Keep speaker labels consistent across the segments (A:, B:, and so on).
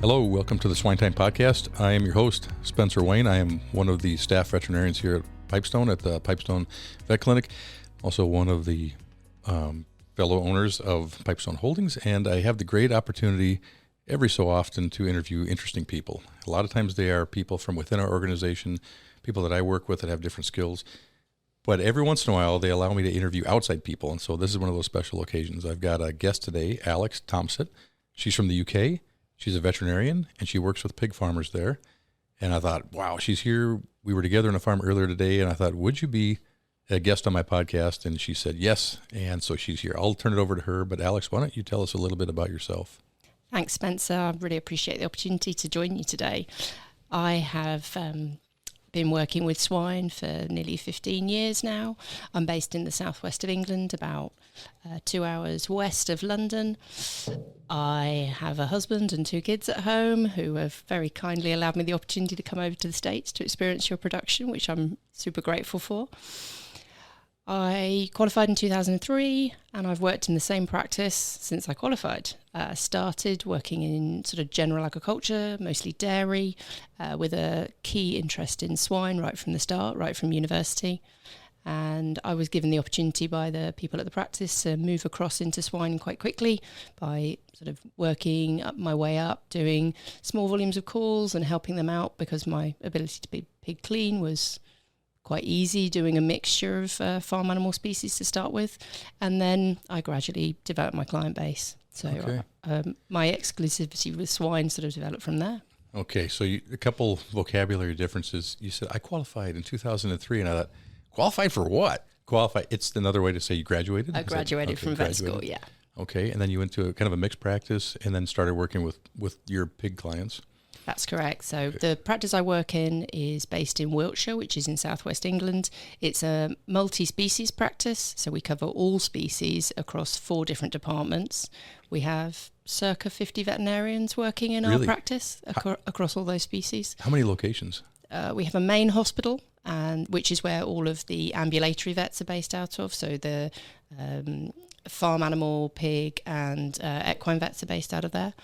A: Hello, welcome to the SwineTime podcast. I am your host, Spencer Wayne. I am one of the staff veterinarians here at Pipestone at the Pipestone Vet Clinic, also one of the fellow owners of Pipestone Holdings, and I have the great opportunity every so often to interview interesting people. A lot of times they are people from within our organization, people that I work with that have different skills, but every once in a while they allow me to interview outside people, and so this is one of those special occasions. I've got a guest today, Alex Thomsett. She's from the UK. She's a veterinarian, and she works with pig farmers there. And I thought, wow, she's here. We were together on a farm earlier today, and I thought, would you be a guest on my podcast? And she said yes, and so she's here. I'll turn it over to her, but Alex, why don't you tell us a little bit about yourself?
B: Thanks, Spencer. I really appreciate the opportunity to join you today. I have been working with swine for nearly 15 years now. I'm based in the southwest of England, about 2 hours west of London. I have a husband and 2 kids at home who have very kindly allowed me the opportunity to come over to the States to experience your production, which I'm super grateful for. I qualified in 2003 and I've worked in the same practice since I qualified. Started working in sort of general agriculture, mostly dairy, with a key interest in swine right from the start, right from university. And I was given the opportunity by the people at the practice to move across into swine quite quickly by sort of working up my way up, doing small volumes of calls and helping them out because my ability to be pig clean was quite easy, doing a mixture of farm animal species to start with. And then I gradually developed my client base. So my exclusivity with swine sort of developed from there.
A: Okay, so a couple vocabulary differences. You said, I qualified in 2003, and I thought, qualified for what? Qualified, it's another way to say you graduated?
B: I graduated from vet school, yeah.
A: Okay, and then you went to a kind of a mixed practice and then started working with your pig clients.
B: That's correct. So the practice I work in is based in Wiltshire, which is in southwest England. It's a multi-species practice, so we cover all species across 4 different departments. We have circa 50 veterinarians working in our practice across all those species.
A: How many locations?
B: We have a main hospital, which is where all of the ambulatory vets are based out of. So the farm animal, pig and equine vets are based out of there.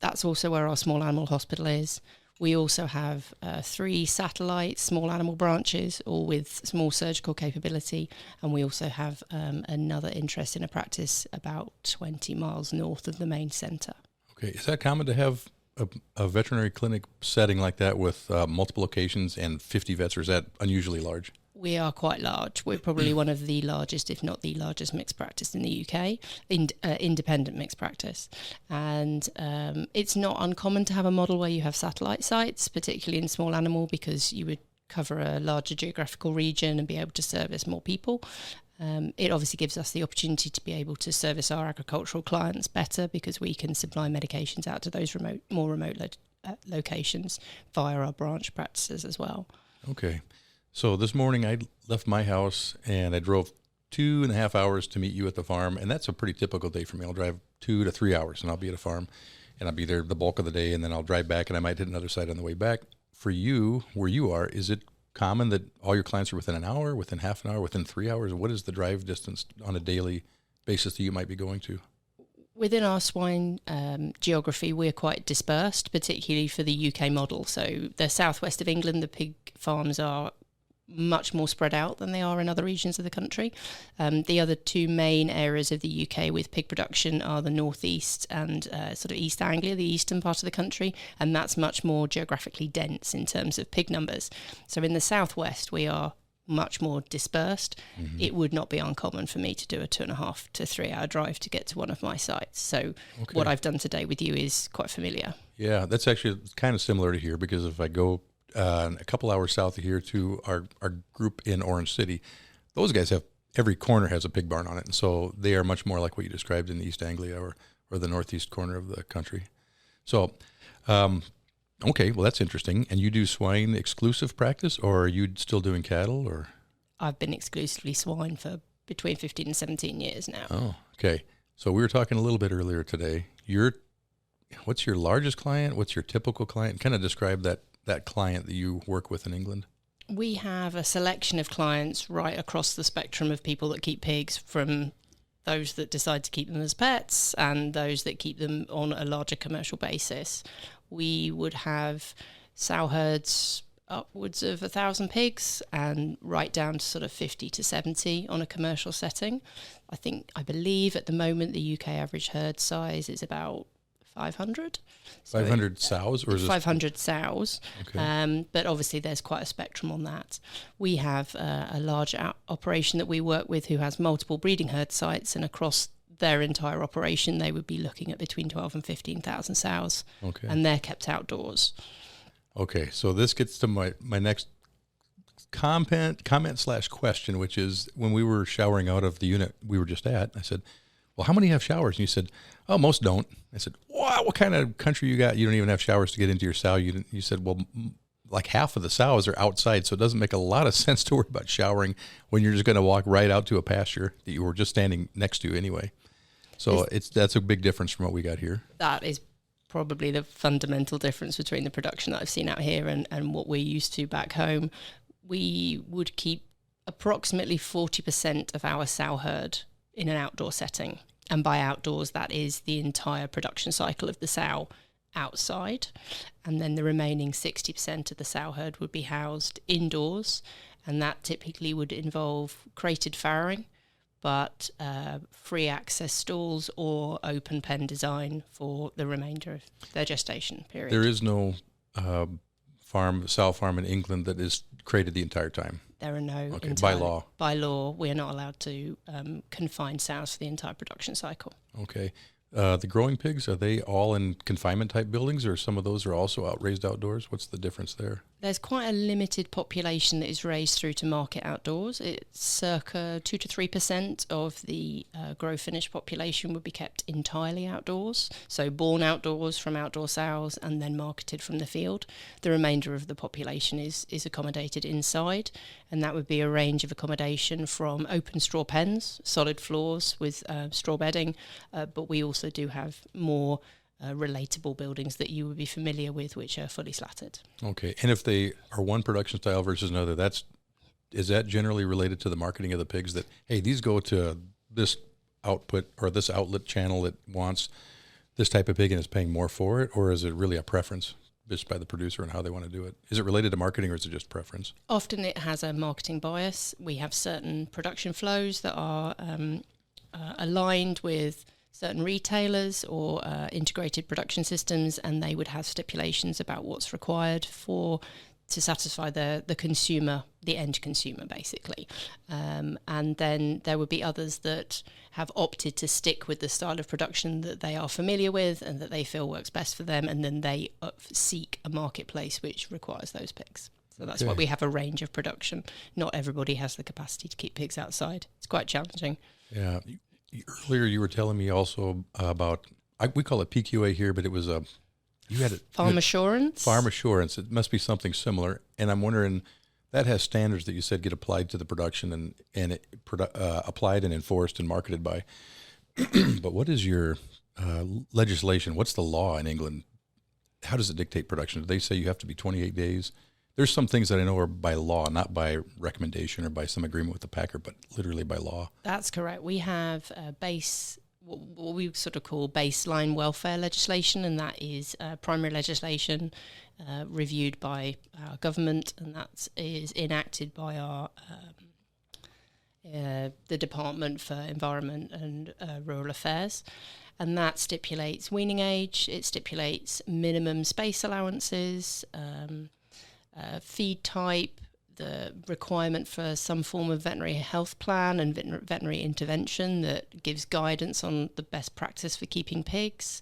B: That's also where our small animal hospital is. We also have 3 satellite small animal branches, all with small surgical capability. And we also have another interest in a practice about 20 miles north of the main centre. Okay.
A: Is that common to have a veterinary clinic setting like that with multiple locations and 50 vets, or is that unusually large?
B: We are quite large. We're probably one of the largest, if not the largest, mixed practice in the UK, independent mixed practice. And it's not uncommon to have a model where you have satellite sites, particularly in small animal, because you would cover a larger geographical region and be able to service more people. It obviously gives us the opportunity to be able to service our agricultural clients better because we can supply medications out to those more remote locations via our branch practices as well.
A: Okay. So this morning I left my house and I drove 2.5 hours to meet you at the farm, and that's a pretty typical day for me. I'll drive 2 to 3 hours and I'll be at a farm and I'll be there the bulk of the day, and then I'll drive back and I might hit another site on the way back. For you, where you are, is it common that all your clients are within an hour, within half an hour, within 3 hours? What is the drive distance on a daily basis that you might be going to?
B: Within our swine geography, we're quite dispersed, particularly for the UK model. So the southwest of England, the pig farms are much more spread out than they are in other regions of the country. The other 2 main areas of the UK with pig production are the northeast and sort of East Anglia, the eastern part of the country, and that's much more geographically dense in terms of pig numbers. So in the southwest, we are much more dispersed. Mm-hmm. It would not be uncommon for me to do a 2.5 to 3 hour drive to get to one of my sites. So what I've done today with you is quite familiar. Yeah,
A: that's actually kind of similar to here, because if I go a couple hours south of here to our group in Orange City, those guys have, every corner has a pig barn on it. And so they are much more like what you described in East Anglia or the northeast corner of the country. So, okay, well, that's interesting. And you do swine exclusive practice, or are you still doing cattle? Or
B: I've been exclusively swine for between 15 and 17 years now.
A: Oh, okay. So we were talking a little bit earlier today. What's your largest client? What's your typical client? Kind of describe that client that you work with in England.
B: We have a selection of clients right across the spectrum of people that keep pigs, from those that decide to keep them as pets and those that keep them on a larger commercial basis. We would have sow herds upwards of 1,000 pigs and right down to sort of 50 to 70 on a commercial setting. I believe at the moment the UK average herd size is about 500.
A: 500 sows, or is
B: 500 sows.
A: Okay.
B: But obviously there's quite a spectrum on that. We have a large operation that we work with who has multiple breeding herd sites, and across their entire operation they would be looking at between 12 and 15,000 sows.
A: Okay.
B: And they're kept outdoors.
A: Okay, so this gets to my next comment/question, which is, when we were showering out of the unit we were just at, I said, well, how many have showers? And you said, oh, most don't. I said, wow, what kind of country you got? You don't even have showers to get into your sow. You said, well, like half of the sows are outside, so it doesn't make a lot of sense to worry about showering when you're just going to walk right out to a pasture that you were just standing next to anyway. So that's a big difference from what we got here.
B: That is probably the fundamental difference between the production that I've seen out here and what we're used to back home. We would keep approximately 40% of our sow herd in an outdoor setting. And by outdoors, that is the entire production cycle of the sow outside. And then the remaining 60% of the sow herd would be housed indoors. And that typically would involve crated farrowing, but free access stalls or open pen design for the remainder of their gestation period.
A: There is no sow farm in England that is crated the entire time.
B: There are no.
A: Okay, by law.
B: By law, we are not allowed to confine sows for the entire production cycle.
A: Okay. The growing pigs, are they all in confinement type buildings, or some of those are also raised outdoors? What's the difference there?
B: There's quite a limited population that is raised through to market outdoors. It's circa 2 to 3% of the grow finish population would be kept entirely outdoors. So born outdoors from outdoor sows and then marketed from the field. The remainder of the population is accommodated inside, and that would be a range of accommodation from open straw pens, solid floors with straw bedding, but we also do have more relatable buildings that you would be familiar with, which are fully slatted.
A: Okay, and if they are one production style versus another, is that generally related to the marketing of the pigs, that, hey, these go to this output or this outlet channel that wants this type of pig and is paying more for it, or is it really a preference just by the producer and how they want to do it? Is it related to marketing, or is it just preference?
B: Often it has a marketing bias. We have certain production flows that are aligned with certain retailers or integrated production systems, and they would have stipulations about what's required to satisfy the consumer, the end consumer, basically. And then there would be others that have opted to stick with the style of production that they are familiar with and that they feel works best for them, and then they seek a marketplace which requires those pigs. So that's why we have a range of production. Not everybody has the capacity to keep pigs outside. It's quite challenging.
A: Yeah. Earlier, you were telling me also about, we call it PQA here, but it was
B: Farm assurance.
A: Farm assurance. It must be something similar. And I'm wondering, that has standards that you said get applied to the production and applied and enforced and marketed by. But what is your legislation? What's the law in England? How does it dictate production? Do they say you have to be 28 days? There's some things that I know are by law, not by recommendation or by some agreement with the packer, but literally by law. That's
B: correct. We have what we sort of call baseline welfare legislation, and that is primary legislation reviewed by our government, and that is enacted by our the Department for Environment and Rural Affairs. And that stipulates weaning age, it stipulates minimum space allowances, feed type, the requirement for some form of veterinary health plan and veterinary intervention that gives guidance on the best practice for keeping pigs.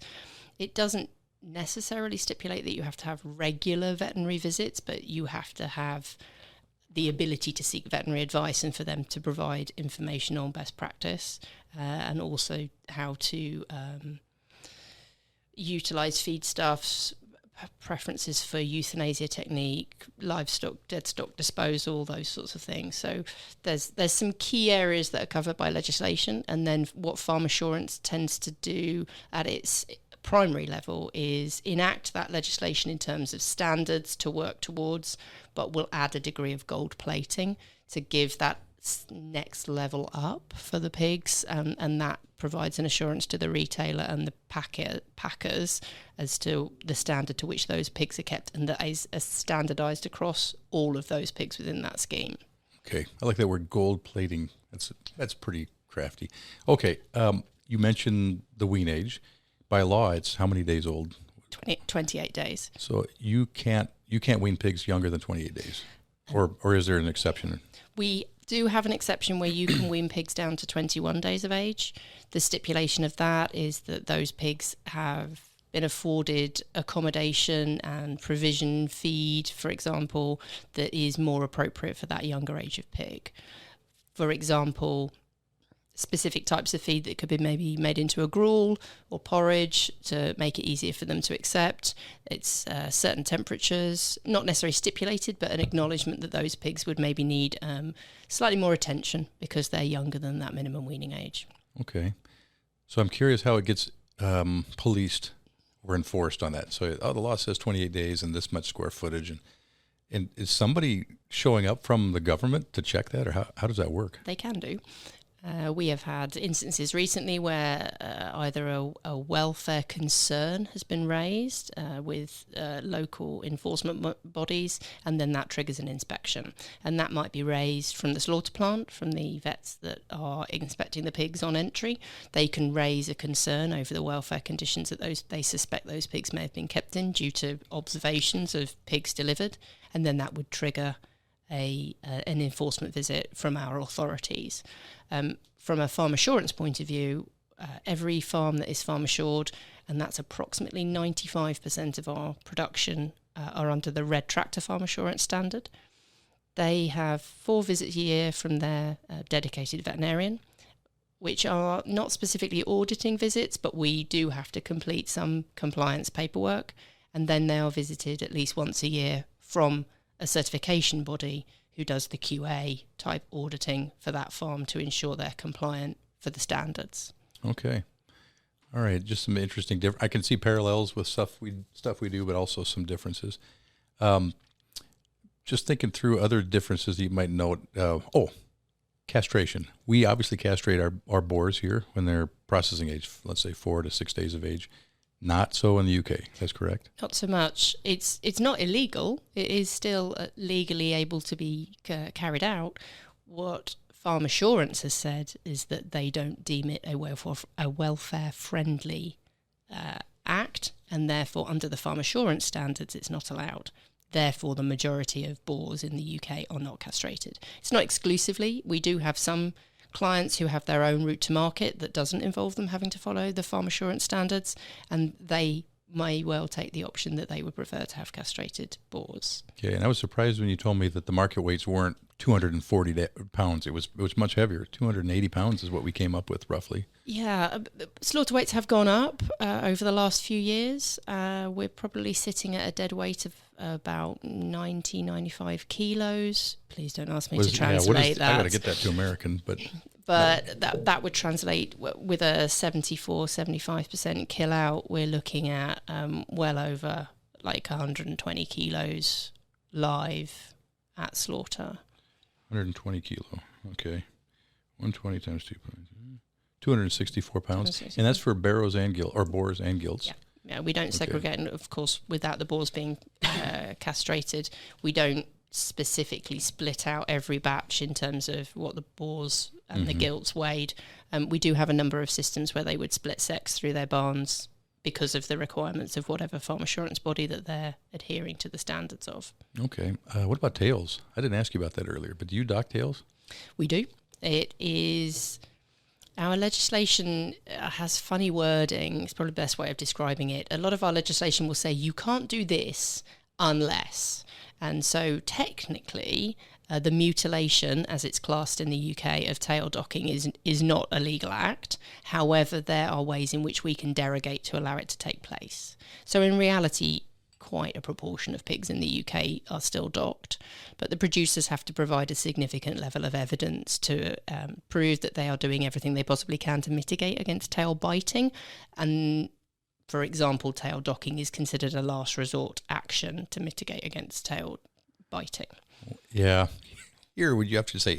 B: It doesn't necessarily stipulate that you have to have regular veterinary visits, but you have to have the ability to seek veterinary advice and for them to provide information on best practice and also how to utilise feedstuffs, preferences for euthanasia technique, livestock, dead stock disposal, those sorts of things. So there's some key areas that are covered by legislation, and then what farm assurance tends to do at its primary level is enact that legislation in terms of standards to work towards, but will add a degree of gold plating to give that next level up for the pigs, and that provides an assurance to the retailer and the packers as to the standard to which those pigs are kept, and that is standardized across all of those pigs within that scheme.
A: Okay, I like that word, gold plating. That's pretty crafty. Okay, you mentioned the wean age. By law, it's how many days old?
B: 28 days.
A: So you can't wean pigs younger than 28 days, or is there an exception?
B: We do have an exception where you can wean pigs down to 21 days of age. The stipulation of that is that those pigs have been afforded accommodation and provision feed, for example, that is more appropriate for that younger age of pig. For example, specific types of feed that could be maybe made into a gruel or porridge to make it easier for them to accept. It's certain temperatures, not necessarily stipulated, but an acknowledgement that those pigs would maybe need slightly more attention because they're younger than that minimum weaning age.
A: Okay. So I'm curious how it gets policed or enforced on that. So the law says 28 days and this much square footage. And is somebody showing up from the government to check that, or how does that work?
B: They can do. We have had instances recently where either a welfare concern has been raised with local enforcement bodies, and then that triggers an inspection. And that might be raised from the slaughter plant, from the vets that are inspecting the pigs on entry. They can raise a concern over the welfare conditions that they suspect those pigs may have been kept in due to observations of pigs delivered, and then that would trigger an enforcement visit from our authorities. From a farm assurance point of view, every farm that is farm assured, and that's approximately 95% of our production, are under the red tractor farm assurance standard. They have 4 visits a year from their dedicated veterinarian, which are not specifically auditing visits, but we do have to complete some compliance paperwork, and then they are visited at least once a year from a certification body who does the QA type auditing for that farm to ensure they're compliant for the standards.
A: Okay. All right. Just some interesting I can see parallels with stuff we do, but also some differences. Just thinking through other differences that you might note. Castration. We obviously castrate our boars here when they're processing age, let's say 4 to 6 days of age. Not so in the UK. That's correct.
B: Not so much. It's not illegal. It is still legally able to be carried out. What Farm Assurance has said is that they don't deem it a welfare-friendly act, and therefore under the Farm Assurance standards it's not allowed. Therefore the majority of boars in the UK are not castrated. It's not exclusively. We do have some clients who have their own route to market that doesn't involve them having to follow the farm assurance standards, and they may well take the option that they would prefer to have castrated boars.
A: Okay, and I was surprised when you told me that the market weights weren't 240 pounds. It was much heavier. 280 pounds is what we came up with roughly.
B: Yeah, slaughter weights have gone up over the last few years. We're probably sitting at a dead weight of about 95 kilos. Please don't ask me to translate that.
A: I got to get that to American, but
B: that would translate with a 74-75% kill out. We're looking at well over like 120 kilos live at slaughter.
A: 120 kilo. Okay, 120 times 264 pounds, and that's for barrows and boars and gilts.
B: Yeah. Yeah, we don't segregate, and of course, without the boars being castrated, we don't specifically split out every batch in terms of what the boars and the gilts weighed. We do have a number of systems where they would split sex through their barns because of the requirements of whatever farm assurance body that they're adhering to the standards of. Okay.
A: What about tails? I didn't ask you about that earlier, but do you dock tails?
B: We do. It is... Our legislation has funny wording. It's probably the best way of describing it. A lot of our legislation will say you can't do this unless. And so technically, the mutilation, as it's classed in the UK, of tail docking is not a legal act. However, there are ways in which we can derogate to allow it to take place. So in reality, quite a proportion of pigs in the UK are still docked, but the producers have to provide a significant level of evidence to prove that they are doing everything they possibly can to mitigate against tail biting. And for example, tail docking is considered a last resort action to mitigate against tail biting.
A: Yeah. here, would you have to say,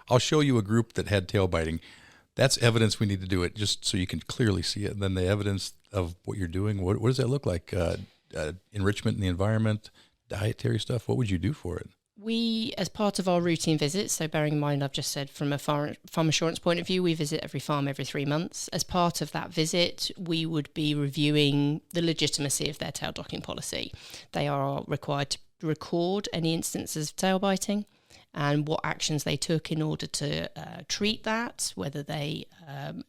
A: I'll show you a group that had tail biting. That's evidence we need to do it, just so you can clearly see it. And then the evidence of what you're doing, what does that look like? Enrichment in the environment, dietary stuff. What would you do for it?
B: We, as part of our routine visits, so bearing in mind I've just said from a farm assurance point of view, we visit every farm every 3 months. As part of that visit, we would be reviewing the legitimacy of their tail docking policy. They are required to record any instances of tail biting and what actions they took in order to treat that, whether they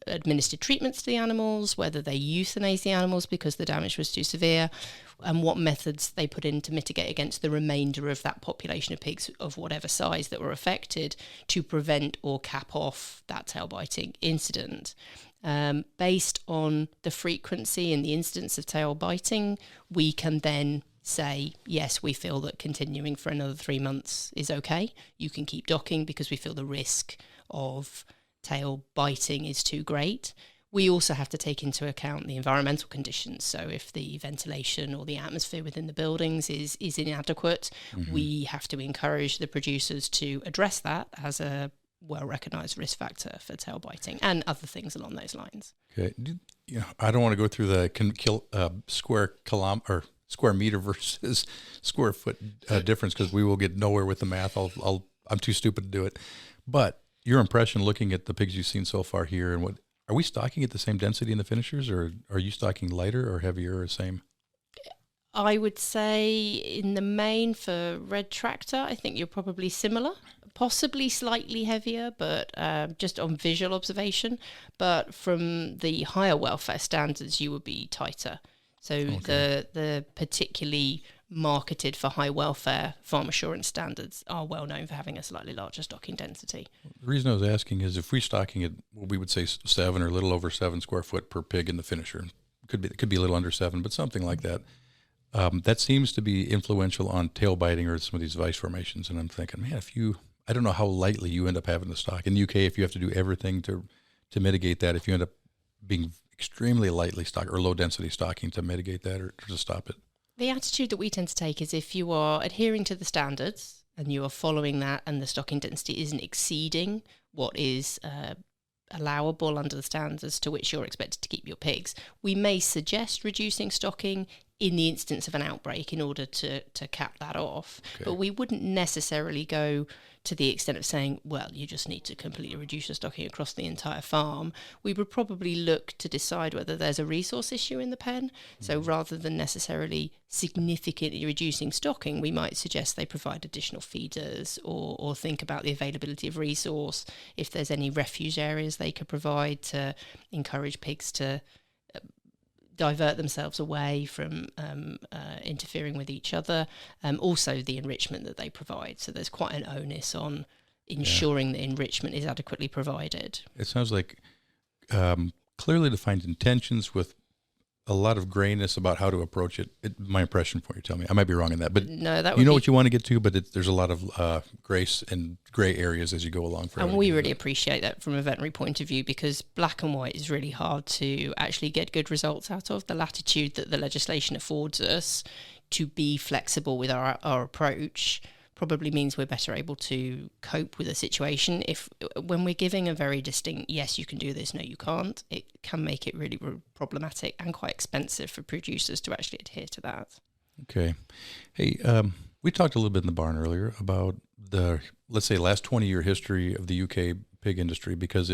B: administered treatments to the animals, whether they euthanized the animals because the damage was too severe, and what methods they put in to mitigate against the remainder of that population of pigs of whatever size that were affected to prevent or cap off that tail biting incident. Based on the frequency and the incidence of tail biting, we can then say, yes, we feel that continuing for another 3 months is okay. You can keep docking because we feel the risk of tail biting is too great. We also have to take into account the environmental conditions. So if the ventilation or the atmosphere within the buildings is inadequate, we have to encourage the producers to address that as a well-recognised risk factor for tail biting and other things along those lines. Okay.
A: I don't want to go through the square meter versus square foot difference, because we will get nowhere with the math. I'm too stupid to do it. But your impression looking at the pigs you've seen so far here, and are we stocking at the same density in the finishers, or are you stocking lighter or heavier or same?
B: I would say in the main for red tractor, I think you're probably similar, possibly slightly heavier, but just on visual observation. But from the higher welfare standards, you would be tighter. So the particularly marketed for high welfare farm assurance standards are well known for having a slightly larger stocking density.
A: The reason I was asking is if we're stocking at, we would say 7 or a little over 7 square foot per pig in the finisher. It could be a little under 7, but something like that. That seems to be influential on tail biting or some of these vice formations. And I'm thinking, man, I don't know how lightly you end up having to stock. In the UK, if you have to do everything to mitigate that, if you end up being extremely lightly stocked or low density stocking to mitigate that or to stop it.
B: The attitude that we tend to take is if you are adhering to the standards and you are following that and the stocking density isn't exceeding what is allowable under the standards to which you're expected to keep your pigs, we may suggest reducing stocking in the instance of an outbreak in order to cap that off. Okay. But we wouldn't necessarily go to the extent of saying, well, you just need to completely reduce your stocking across the entire farm. We would probably look to decide whether there's a resource issue in the pen. Mm-hmm. So rather than necessarily significantly reducing stocking, we might suggest they provide additional feeders or think about the availability of resource, if there's any refuge areas they could provide to encourage pigs to divert themselves away from interfering with each other. Also the enrichment that they provide. So there's quite an onus on ensuring that enrichment is adequately provided.
A: It sounds like clearly defined intentions with a lot of grayness about how to approach it. My impression for you, tell me. I might be wrong in that, but
B: no, that
A: you know what you want to get to, but there's a lot of grace and gray areas as you go along.
B: And we really appreciate that from a veterinary point of view, because black and white is really hard to actually get good results out of. The latitude that the legislation affords us to be flexible with our approach probably means we're better able to cope with a situation. When we're giving a very distinct, yes, you can do this, no, you can't, it can make it really problematic and quite expensive for producers to actually adhere to that.
A: Okay. Hey, we talked a little bit in the barn earlier about the, let's say, last 20-year history of the UK pig industry, because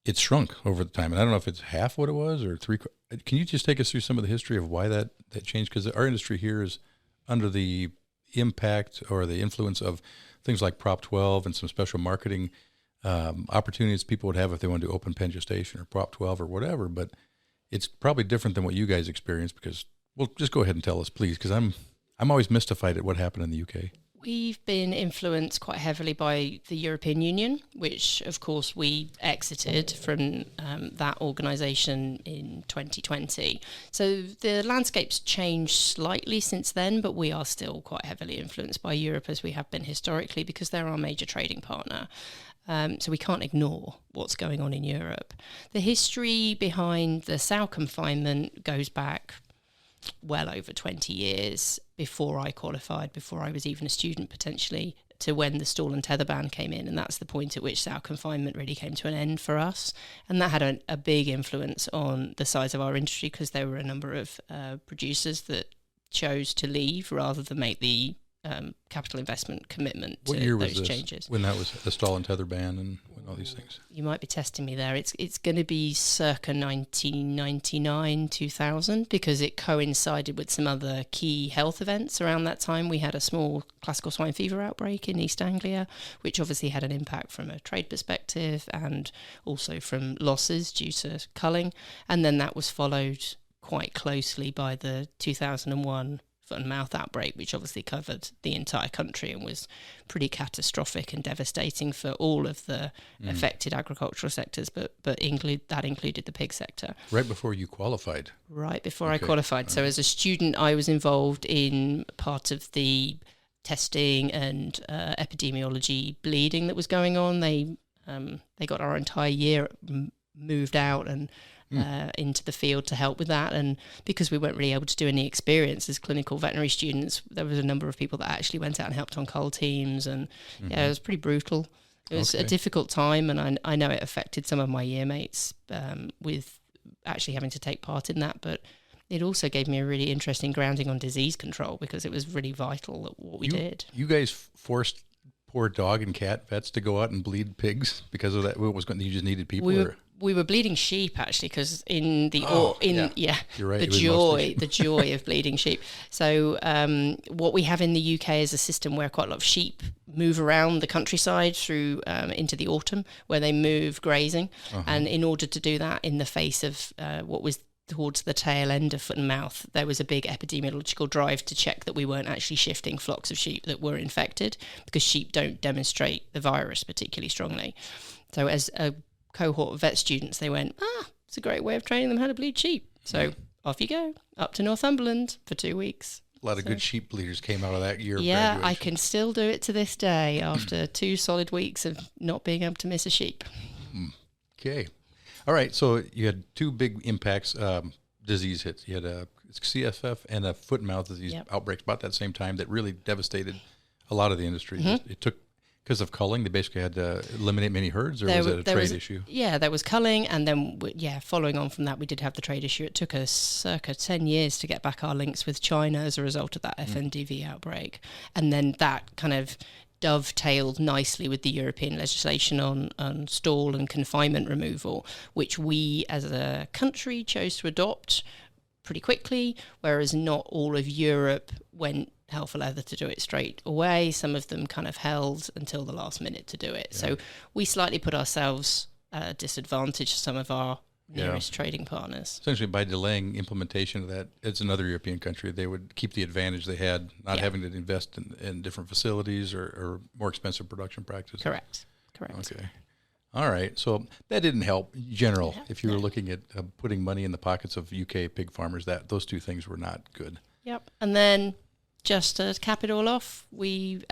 A: it's shrunk over the time. And I don't know if it's half what it was or three. Can you just take us through some of the history of why that changed? Because our industry here is under the impact or the influence of things like Prop 12 and some special marketing opportunities people would have if they wanted to open pen gestation or Prop 12 or whatever. But it's probably different than what you guys experienced, because, well, just go ahead and tell us, please, because I'm always mystified at what happened in the UK.
B: We've been influenced quite heavily by the European Union, which, of course, we exited from that organisation in 2020. So the landscape's changed slightly since then, but we are still quite heavily influenced by Europe, as we have been historically, because they're our major trading partner. So we can't ignore what's going on in Europe. The history behind the sow confinement goes back well over 20 years before I qualified, before I was even a student potentially, to when the stall and tether ban came in, and that's the point at which sow confinement really came to an end for us. And that had a big influence on the size of our industry, because there were a number of producers that chose to leave rather than make the capital investment commitment
A: what
B: to
A: year was
B: those
A: this,
B: changes.
A: when that was the stall and tether ban and all these things?
B: You might be testing me there. It's going to be circa 1999, 2000, because it coincided with some other key health events around that time. We had a small classical swine fever outbreak in East Anglia, which obviously had an impact from a trade perspective and also from losses due to culling. And then that was followed quite closely by the 2001 foot and mouth outbreak, which obviously covered the entire country and was pretty catastrophic and devastating for all of the affected agricultural sectors, but that included the pig sector.
A: Right before you qualified?
B: Right before I qualified. So as a student, I was involved in part of the testing and epidemiology bleeding that was going on. They got our entire year moved out and into the field to help with that, and because we weren't really able to do any experience as clinical veterinary students, there was a number of people that actually went out and helped on cull teams, and it was pretty brutal. It was a difficult time, and I know it affected some of my year mates with actually having to take part in that, but it also gave me a really interesting grounding on disease control, because it was really vital at what we did.
A: You guys forced poor dog and cat vets to go out and bleed pigs because of that? What was going? You just needed people?
B: We were bleeding sheep, actually, because in the
A: You're right,
B: the joy of bleeding sheep. So what we have in the UK is a system where quite a lot of sheep move around the countryside through into the autumn, where they move grazing, and in order to do that in the face of what was towards the tail end of foot and mouth, there was a big epidemiological drive to check that we weren't actually shifting flocks of sheep that were infected, because sheep don't demonstrate the virus particularly strongly. So as a cohort of vet students, they went, it's a great way of training them how to bleed sheep. So off you go, up to Northumberland for 2 weeks.
A: A lot of good sheep bleeders came out of that year.
B: Yeah, I can still do it to this day after 2 solid weeks of not being able to miss a sheep.
A: Okay. All right, so you had 2 big impacts, disease hits. You had a CFF and a foot and mouth disease outbreaks about that same time that really devastated a lot of the industry. It took, because of culling, they basically had to eliminate many herds, or was it a trade issue? Yeah,
B: there was culling, and then, following on from that, we did have the trade issue. It took us circa 10 years to get back our links with China as a result of that FNDV outbreak. And then that kind of dovetailed nicely with the European legislation on stall and confinement removal, which we as a country chose to adopt pretty quickly, whereas not all of Europe went hell for leather to do it straight away. Some of them kind of held until the last minute to do it. Yeah. So we slightly put ourselves at a disadvantage to some of our nearest trading partners.
A: Essentially, by delaying implementation of that, it's another European country, they would keep the advantage they had, not having to invest in different facilities or more expensive production practices.
B: Correct.
A: Okay. All right. So that didn't help in general. If you were looking at putting money in the pockets of UK pig farmers, those 2 things were not good.
B: Yep. And then just to cap it all off, we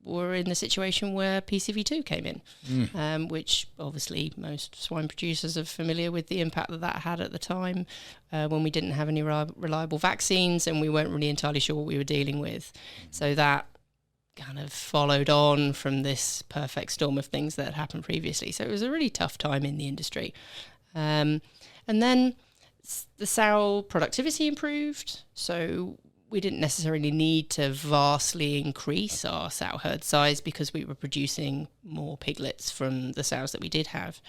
B: were in the situation where PCV2 came in, which obviously most swine producers are familiar with the impact that had at the time, when we didn't have any reliable vaccines and we weren't really entirely sure what we were dealing with. So that kind of followed on from this perfect storm of things that had happened previously. So it was a really tough time in the industry. And then the sow productivity improved, so we didn't necessarily need to vastly increase our sow herd size because we were producing more piglets from the sows that we did have.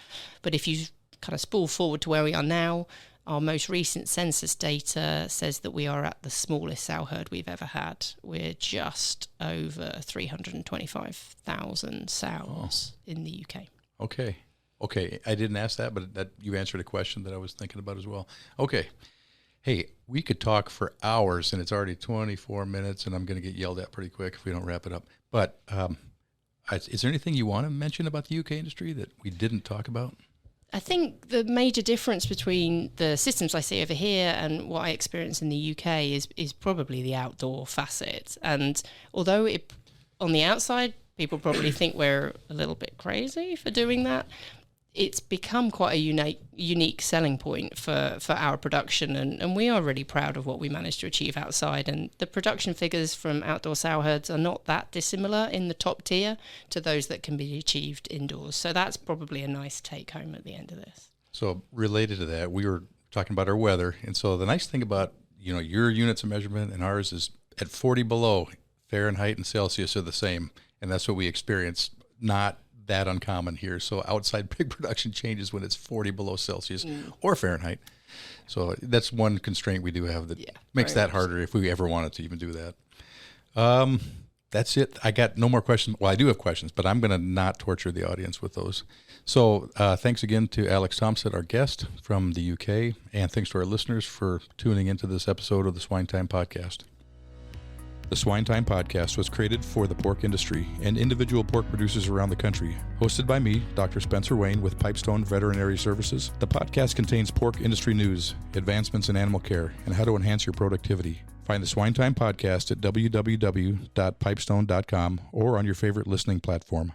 B: But if you kind of spool forward to where we are now, our most recent census data says that we are at the smallest sow herd we've ever had. We're just over 325,000 sows in the UK.
A: Okay. I didn't ask that, but that you answered a question that I was thinking about as well. Okay. Hey, we could talk for hours, and it's already 24 minutes, and I'm going to get yelled at pretty quick if we don't wrap it up. But is there anything you want to mention about the UK industry that we didn't talk about?
B: I think the major difference between the systems I see over here and what I experience in the UK is probably the outdoor facet. And although on the outside, people probably think we're a little bit crazy for doing that, it's become quite a unique selling point for our production, and we are really proud of what we managed to achieve outside. And the production figures from outdoor sow herds are not that dissimilar in the top tier to those that can be achieved indoors. So that's probably a nice take home at the end of this.
A: So related to that, we were talking about our weather, and so the nice thing about your units of measurement and ours is at 40 below, Fahrenheit and Celsius are the same, and that's what we experience. Not that uncommon here. So outside pig production changes when it's 40 below Celsius or Fahrenheit. So that's one constraint we do have that makes that harder if we ever wanted to even do that. That's it. I got no more questions. Well, I do have questions, but I'm going to not torture the audience with those. So thanks again to Alex Thomsett, our guest from the UK, and thanks to our listeners for tuning into this episode of the SwineTime podcast. The SwineTime podcast was created for the pork industry and individual pork producers around the country. Hosted by me, Dr. Spencer Wayne with Pipestone Veterinary Services, the podcast contains pork industry news, advancements in animal care, and how to enhance your productivity. Find the SwineTime podcast at www.pipestone.com or on your favorite listening platform.